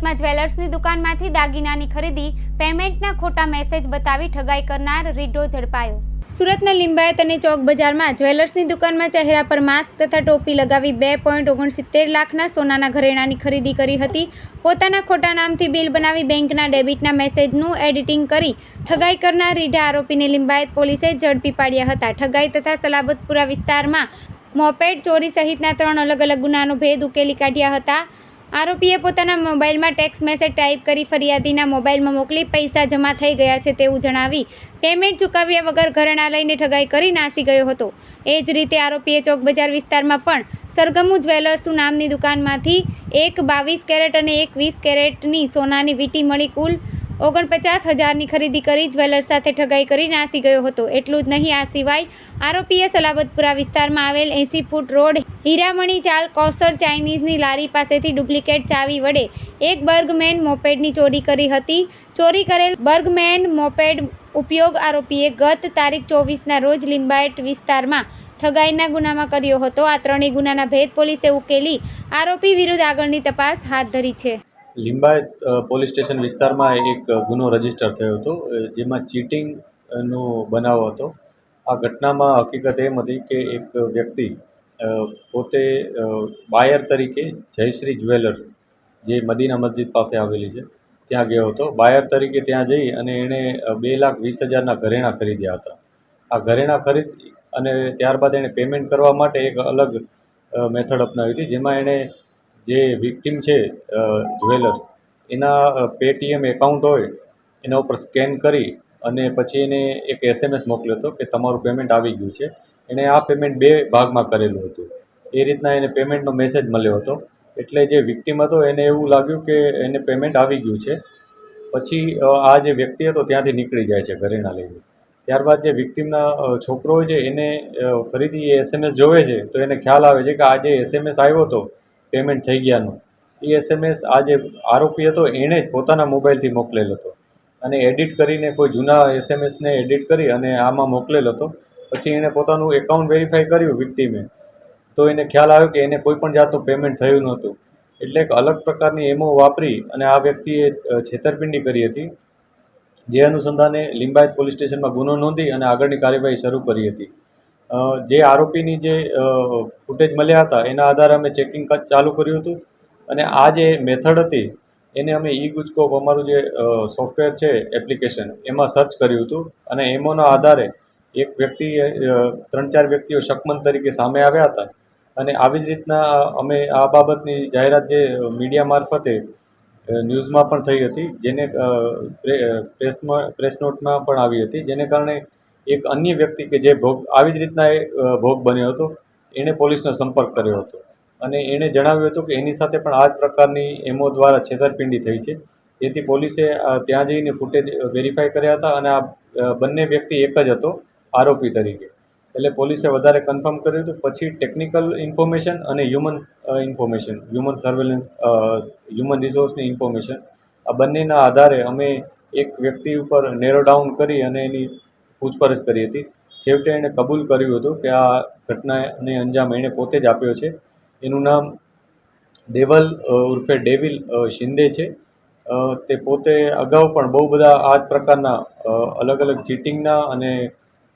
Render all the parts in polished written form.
સુરતમાં જ્વેલર્સની દુકાનમાંથી દાગીનાની ખરીદી પેમેન્ટના ખોટા મેસેજ બતાવી ઠગાઈ કરનાર રીઢો ઝડપાયો। સુરતના લિંબાયત અને ચોક બજારમાં જ્વેલર્સની દુકાનમાં ચહેરા પર માસ્ક તથા ટોપી લગાવી 2.69 લાખના સોનાના ઘરેણાંની ખરીદી કરી હતી। પોતાના ખોટા નામથી બિલ બનાવી બેંકના ડેબિટના મેસેજનું એડિટિંગ કરી ઠગાઈ કરનાર રીઢા આરોપીને લિંબાયત પોલીસે ઝડપી પાડ્યા હતા। ઠગાઈ તથા સલાબતપુરા વિસ્તારમાં મોપેડ ચોરી સહિતના 3 અલગ અલગ ગુનાનો ભેદ ઉકેલી કાઢ્યા હતા। આરોપીએ પોતાના મોબાઈલમાં ટેક્સ્ટ મેસેજ ટાઈપ કરી ફરિયાદીના મોબાઈલમાં મોકલી પૈસા જમા થઈ ગયા છે તેવું જણાવી પેમેન્ટ ચૂકવ્યા વગર ઘરેણાં લઈને ઠગાઈ કરી નાસી ગયો હતો। એ જ રીતે આરોપીએ ચોક બજાર વિસ્તારમાં પણ સરગમુ જ્વેલર્સ નામની દુકાનમાંથી એક 22 કેરેટ અને એક 20 કેરેટની સોનાની વીંટી મળી કુલ 49,000ની ખરીદી કરી જ્વેલર્સ સાથે ઠગાઈ કરી નાસી ગયો હતો। એટલું જ નહીં, આ સિવાય આરોપીએ સલાબતપુરા વિસ્તારમાં આવેલ 80 ફૂટ રોડ હીરામણી ચાલ કૌસર ચાઇનીઝની લારી પાસેથી ડુપ્લિકેટ ચાવી વડે એક બર્ગમેન મોપેડની ચોરી કરી હતી। ચોરી કરેલ બર્ગમેન મોપેડ ઉપયોગ આરોપીએ ગત તારીખ 24ના રોજ લિંબાયત વિસ્તારમાં ઠગાઈના ગુનામાં કર્યો હતો। આ ત્રણેય ગુનાના ભેદ પોલીસે ઉકેલી આરોપી વિરુદ્ધ આગળની તપાસ હાથ ધરી છે। લિંબાયત પોલીસ સ્ટેશન વિસ્તારમાં એક ગુનો રજીસ્ટર થયો હતો, જેમાં ચીટિંગનો બનાવ હતો। આ ઘટનામાં હકીકત એમ હતી કે એક વ્યક્તિ પોતે બાયર તરીકે જયશ્રી જ્વેલર્સ, જે મદીના મસ્જિદ પાસે આવેલી છે, ત્યાં ગયો હતો। બાયર તરીકે ત્યાં જઈ અને એણે 2,20,000ના ઘરેણાં ખરીદ્યા હતા। આ ઘરેણાં ખરીદ અને ત્યારબાદ એણે પેમેન્ટ કરવા માટે એક અલગ મેથડ અપનાવી હતી, જેમાં એણે જે વિક્ટિમ છે જ્વેલર્સ, એના પેટીએમ એકાઉન્ટ હોય એના ઉપર સ્કેન કરી અને પછી એને એક SMS મોકલ્યો હતો કે તમારું પેમેન્ટ આવી ગયું છે। એણે આ પેમેન્ટ 2 ભાગમાં કરેલું હતું। એ રીતના એને પેમેન્ટનો મેસેજ મળ્યો હતો, એટલે જે વિક્ટિમ હતો એને એવું લાગ્યું કે એને પેમેન્ટ આવી ગયું છે। પછી આ જે વ્યક્તિ હતો ત્યાંથી નીકળી જાય છે ઘરેણાં લઈને। ત્યારબાદ જે વિક્ટિમના છોકરો હોય છે એને ફરીથી એ SMS જોવે છે તો એને ખ્યાલ આવે છે કે આ જે SMS આવ્યો હતો પેમેન્ટ થઈ ગયાનો, એ SMS આ જે આરોપી હતો એણે જ પોતાના મોબાઈલથી મોકલેલો હતો અને એડિટ કરીને કોઈ જૂના SMSને એડિટ કરી અને આમાં મોકલેલો હતો। પછી એણે પોતાનું એકાઉન્ટ વેરીફાઈ કર્યું વિક્ટિમે, તો એને ખ્યાલ આવ્યો કે એને કોઈ પણ જાતનું પેમેન્ટ થયું નહોતું। એટલે એક અલગ પ્રકારની એમો વાપરી અને આ વ્યક્તિએ છેતરપિંડી કરી હતી, જે અનુસંધાને લિંબાયત પોલીસ સ્ટેશનમાં ગુનો નોંધી અને આગળની કાર્યવાહી શરૂ કરી હતી। જે આરોપીની જે ફૂટેજ મળ્યા હતા એના આધારે અમે ચેકિંગ ચાલુ કર્યું હતું અને આ જે મેથડ હતી એને અમે ગુજકોપ અમારું જે સોફ્ટવેર છે એપ્લિકેશન, એમાં સર્ચ કર્યું હતું અને એમોના આધારે એક વ્યક્તિએ 3-4 વ્યક્તિઓ શકમંદ તરીકે સામે આવ્યા હતા અને આવી જ રીતના અમે આ બાબતની જાહેરાત જે મીડિયા મારફતે ન્યૂઝમાં પણ થઈ હતી, જેને પ્રેસ નોટમાં પણ આવી હતી, જેને કારણે એક અન્ય વ્યક્તિ કે જે આવી જ રીતના ભોગ બન્યો હતો એણે પોલીસનો સંપર્ક કર્યો હતો અને એણે જણાવ્યું હતું કે એની સાથે પણ આ જ પ્રકારની એમો દ્વારા છેતરપિંડી થઈ છે। જેથી પોલીસે ત્યાં જઈને ફૂટેજ વેરીફાઈ કર્યા હતા અને આ બંને વ્યક્તિ એક જ હતો આરોપી તરીકે। એટલે પોલીસે વધારે કન્ફર્મ કર્યું હતું। પછી ટેકનિકલ ઇન્ફોર્મેશન અને હ્યુમન સર્વેલન્સ, હ્યુમન રિસોર્સની ઇન્ફોર્મેશન, આ બંનેના આધારે અમે એક વ્યક્તિ ઉપર નેરો ડાઉન કરી અને એની પૂછપરછ કરી હતી। છેવટે એણે કબૂલ કર્યું હતું કે આ ઘટનાને અંજામ એણે પોતે જ આપ્યો છે। એનું નામ દેવલ ઉર્ફે ડેવિલ શિંદે છે। તે પોતે અગાઉ પણ બહુ બધા આ જ પ્રકારના અલગ અલગ ચીટિંગના અને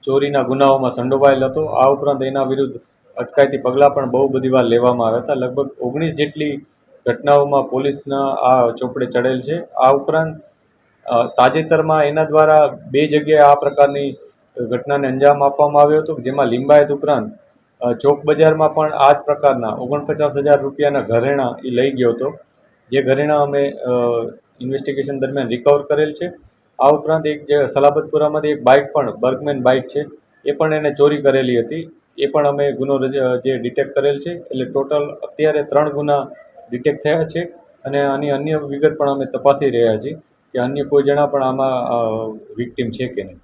ચોરીના ગુનાઓમાં સંડોવાયેલ હતો। આ ઉપરાંત એના વિરુદ્ધ અટકાયતી પગલાં પણ બહુ બધી વાર લેવામાં આવ્યા હતા। લગભગ 19 જેટલી ઘટનાઓમાં પોલીસના આ ચોપડે ચડેલ છે। આ ઉપરાંત તાજેતરમાં એના દ્વારા 2 જગ્યાએ આ પ્રકારની ઘટનાને અંજામ આપવામાં આવ્યો હતો, જેમાં લિંબાયત ઉપરાંત ચોક બજારમાં પણ આ જ પ્રકારના 49,000 રૂપિયાના ઘરેણાં એ લઈ ગયો હતો, જે ઘરેણાં અમે ઇન્વેસ્ટિગેશન દરમિયાન રિકવર કરેલ છે। આ ઉપરાંત એક જે સલાબતપુરામાંથી એક બાઇક પણ બર્ગમેન બાઇક છે, એ પણ એને ચોરી કરેલી હતી, એ પણ અમે ગુનો જે ડિટેક્ટ કરેલ છે। એટલે ટોટલ અત્યારે 3 ગુના ડિટેક્ટ થયા છે અને આની અન્ય વિગત પણ અમે તપાસી રહ્યા છીએ કે અન્ય કોઈ જણા પણ આમાં વિક્ટિમ છે કે નહીં।